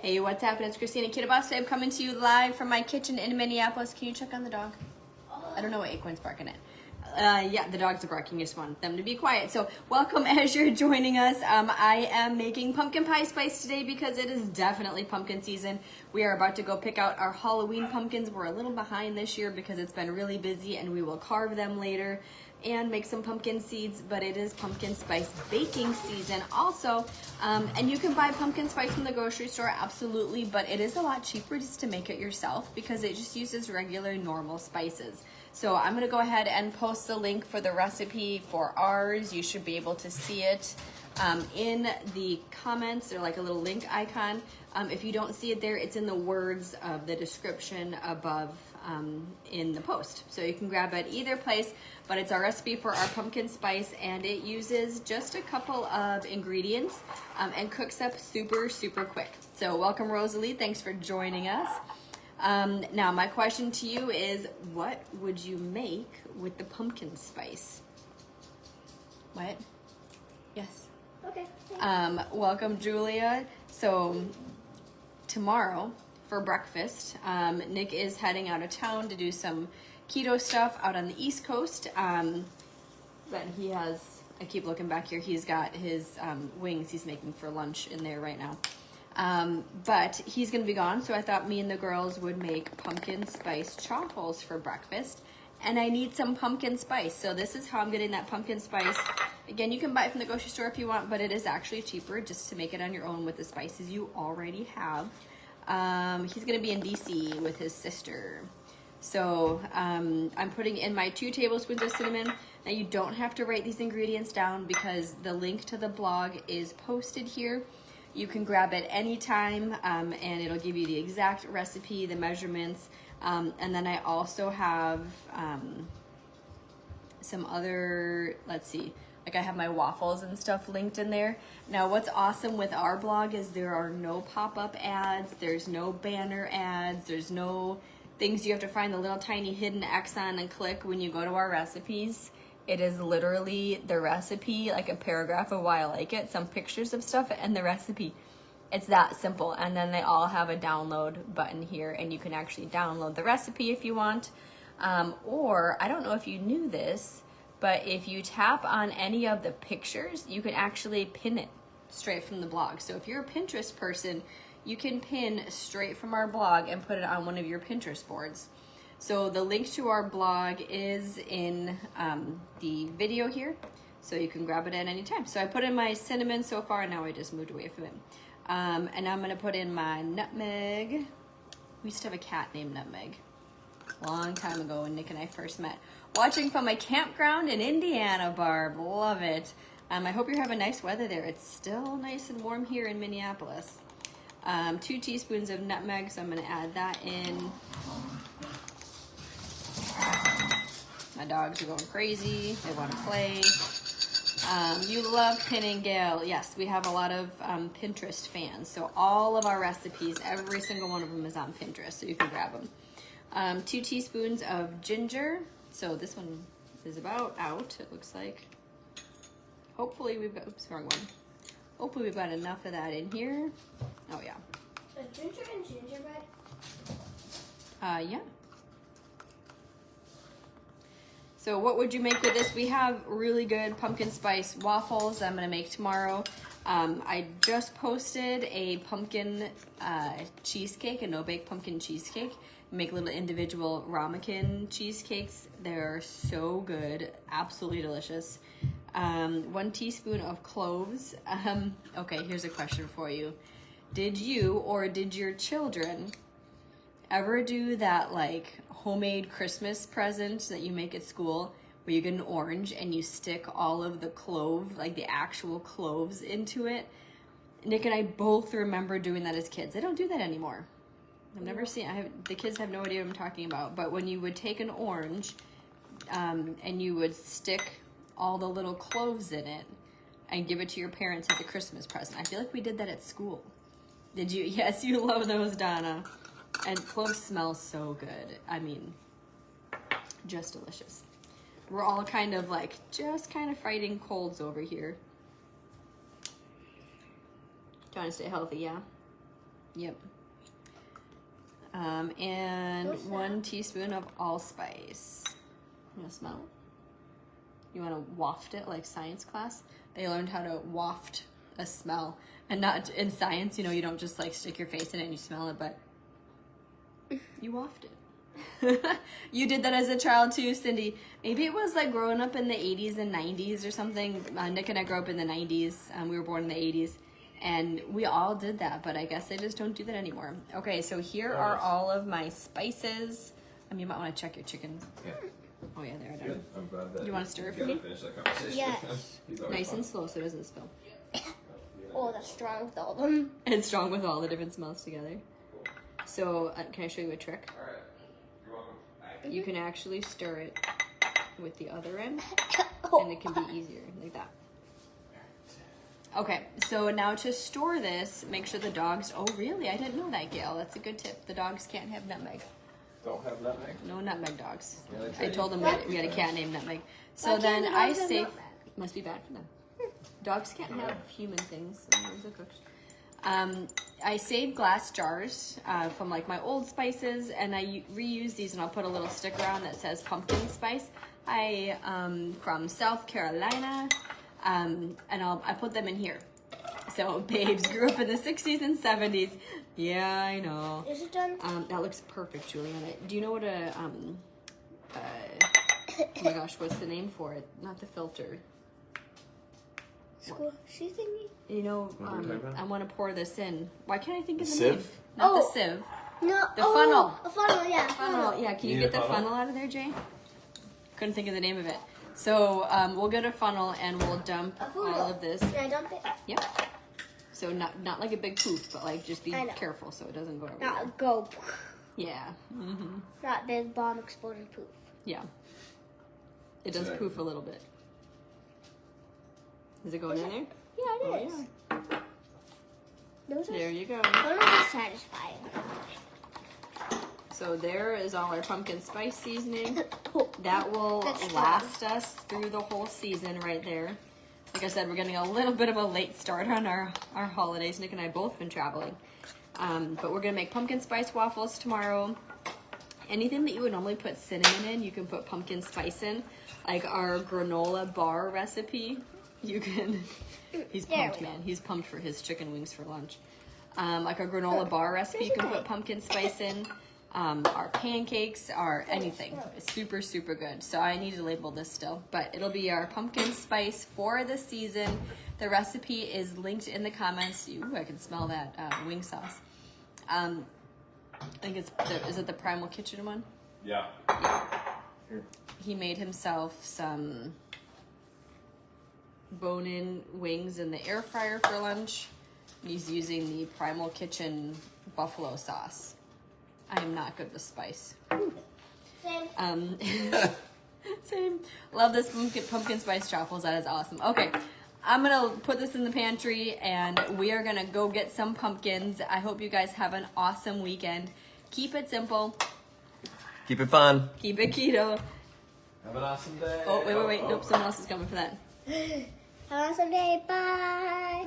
Hey, what's happening? It's Christina Kidda Boss. Today I'm coming to you live from my kitchen in Minneapolis. Can you check on the dog? I don't know what Acorn's barking at. Yeah, the dogs are barking. You just want them to be quiet. So welcome as you're joining us. I am making pumpkin pie spice today because it is definitely pumpkin season. We are about to go pick out our Halloween pumpkins. We're a little behind this year because it's been really busy, and we will carve them later and make some pumpkin seeds, but it is pumpkin spice baking season also. And you can buy pumpkin spice from the grocery store, absolutely, but it is a lot cheaper just to make it yourself because it just uses regular normal spices. So I'm gonna go ahead and post the link for the recipe for ours. You should be able to see it in the comments, or like a little link icon. If you don't see it there, it's in the words of the description above in the post. So you can grab it either place, but it's our recipe for our pumpkin spice, and it uses just a couple of ingredients and cooks up super, super quick. So welcome, Rosalie. Thanks for joining us. Now, my question to you is, what would you make with the pumpkin spice? What? Yes. Okay. Welcome, Julia. So tomorrow for breakfast, Nick is heading out of town to do some keto stuff out on the East Coast. But he has, I keep looking back here, he's got his wings he's making for lunch in there right now. But he's gonna be gone, so I thought me and the girls would make pumpkin spice chaffles for breakfast. And I need some pumpkin spice, so this is how I'm getting that pumpkin spice. Again, you can buy it from the grocery store if you want, but it is actually cheaper just to make it on your own with the spices you already have. He's gonna be in DC with his sister. So I'm putting in my 2 tablespoons of cinnamon. Now you don't have to write these ingredients down because the link to the blog is posted here. You can grab it anytime, and it'll give you the exact recipe, the measurements, and then I also have some other, let's see, like I have my waffles and stuff linked in there. Now what's awesome with our blog is there are no pop-up ads, there's no banner ads, there's no things you have to find the little tiny hidden X on and click when you go to our recipes. It is literally the recipe, like a paragraph of why I like it, some pictures of stuff, and the recipe. It's that simple. And then they all have a download button here, and you can actually download the recipe if you want. Or, I don't know if you knew this, but if you tap on any of the pictures, you can actually pin it straight from the blog. So if you're a Pinterest person, you can pin straight from our blog and put it on one of your Pinterest boards. So the link to our blog is in the video here, so you can grab it at any time. So I put in my cinnamon so far, and now I just moved away from it. And now I'm gonna put in my nutmeg. We used to have a cat named Nutmeg a long time ago when Nick and I first met. Watching from my campground in Indiana, Barb, love it. I hope you're having nice weather there. It's still nice and warm here in Minneapolis. 2 teaspoons of nutmeg, so I'm gonna add that in. My dogs are going crazy. They want to play. You love pinning, Gail. Yes, we have a lot of Pinterest fans. So all of our recipes, every single one of them is on Pinterest, so you can grab them. 2 teaspoons of ginger. So this one is about out, it looks like. Hopefully we've got, oops, wrong one. Hopefully we've got enough of that in here. Oh yeah. Ginger and gingerbread? Yeah. So what would you make with this? We have really good pumpkin spice waffles I'm gonna make tomorrow. I just posted a pumpkin cheesecake, a no-bake pumpkin cheesecake. Make little individual ramekin cheesecakes. They're so good, absolutely delicious. 1 teaspoon of cloves. Okay, here's a question for you. Did you or did your children ever do that like homemade Christmas present that you make at school where you get an orange and you stick all of the clove, like the actual cloves into it? Nick and I both remember doing that as kids. They don't do that anymore. I've never seen, the kids have no idea what I'm talking about, but when you would take an orange and you would stick all the little cloves in it and give it to your parents as a Christmas present. I feel like we did that at school. Did you? Yes, you love those, Donna. And cloves smell so good. I mean, just delicious. We're all kind of like, just kind of fighting colds over here. Trying to stay healthy, yeah? Yep. And What's that? 1 teaspoon of allspice. You want to smell it? You want to waft it like science class? They learned how to waft a smell. And not in science, you don't just like stick your face in it and you smell it, but you waft it. You did that as a child too, Cindy. Maybe it was like growing up in the 80s and 90s or something. Nick and I grew up in the 90s. We were born in the 80s. And we all did that, but I guess they just don't do that anymore. Okay, so here are all of my spices. You might want to check your chicken. Yeah. Oh yeah, they're done. Good. I'm glad that You wanna stir it you for me? gotta finish that conversation. Yes. He's always Nice fun. and slow so it doesn't spill. Oh, that's strong with all of them. It's strong with all the different smells together. So, can I show you a trick? All right. You're welcome. You can actually stir it with the other end, and it can be easier, like that. Okay, so now to store this, make sure the dogs... Oh, really? I didn't know that, Gail. That's a good tip. The dogs can't have nutmeg. Don't have nutmeg. No nutmeg dogs. Yeah, they I try told them What? we had a cat named Nutmeg. So Why then can't the I dogs have say... nutmeg? Must be bad for them. Dogs can't have human things. So those are cooked. I saved glass jars from like my old spices, and I reuse these, and I'll put a little sticker on that says pumpkin spice. I from South Carolina, and I put them in here. So babes grew up in the 60s and 70s. Yeah, I know. Is it done? That looks perfect, Juliana. Do you know what oh my gosh, what's the name for it? Not the filter. Squishy thingy? You know, What are we talking about? I want to pour this in. Why can't I think of the Sieve? name? Not Oh. the sieve. No. The funnel. A funnel, yeah. Funnel. Yeah, can you You get need a the funnel? funnel out of there, Jay? Couldn't think of the name of it. So we'll get a funnel and we'll dump A funnel. all of this. Can I dump it? Yep. So not like a big poof, but like just be I know. careful so it doesn't go everywhere. Not go. Yeah. Mm-hmm. Not big bomb exploded poof. Yeah. It does Exactly. poof a little bit. Is it going in there? Yeah, Oh, it is. yeah. Those There are you go. funnels are satisfying. So there is all our pumpkin spice seasoning. That will That's strong. last us through the whole season right there. Like I said, we're getting a little bit of a late start on our holidays. Nick and I both been traveling. But we're going to make pumpkin spice waffles tomorrow. Anything that you would normally put cinnamon in, you can put pumpkin spice in. Like our granola bar recipe, you can... He's There pumped, we go. man. He's pumped for his chicken wings for lunch. Like our granola bar recipe, you can put pumpkin spice in. Our pancakes, our anything. It's super, super good. So I need to label this still, but it'll be our pumpkin spice for the season. The recipe is linked in the comments. Ooh, I can smell that wing sauce. I think is it the Primal Kitchen one? Yeah. Here. He made himself some bone-in wings in the air fryer for lunch. He's using the Primal Kitchen buffalo sauce. I am not good with spice. Same. Same. Love this pumpkin spice truffles. That is awesome. Okay, I'm gonna put this in the pantry, and we are gonna go get some pumpkins. I hope you guys have an awesome weekend. Keep it simple. Keep it fun. Keep it keto. Have an awesome day. Oh, wait. Nope, someone else is coming for that. Have an awesome day. Bye.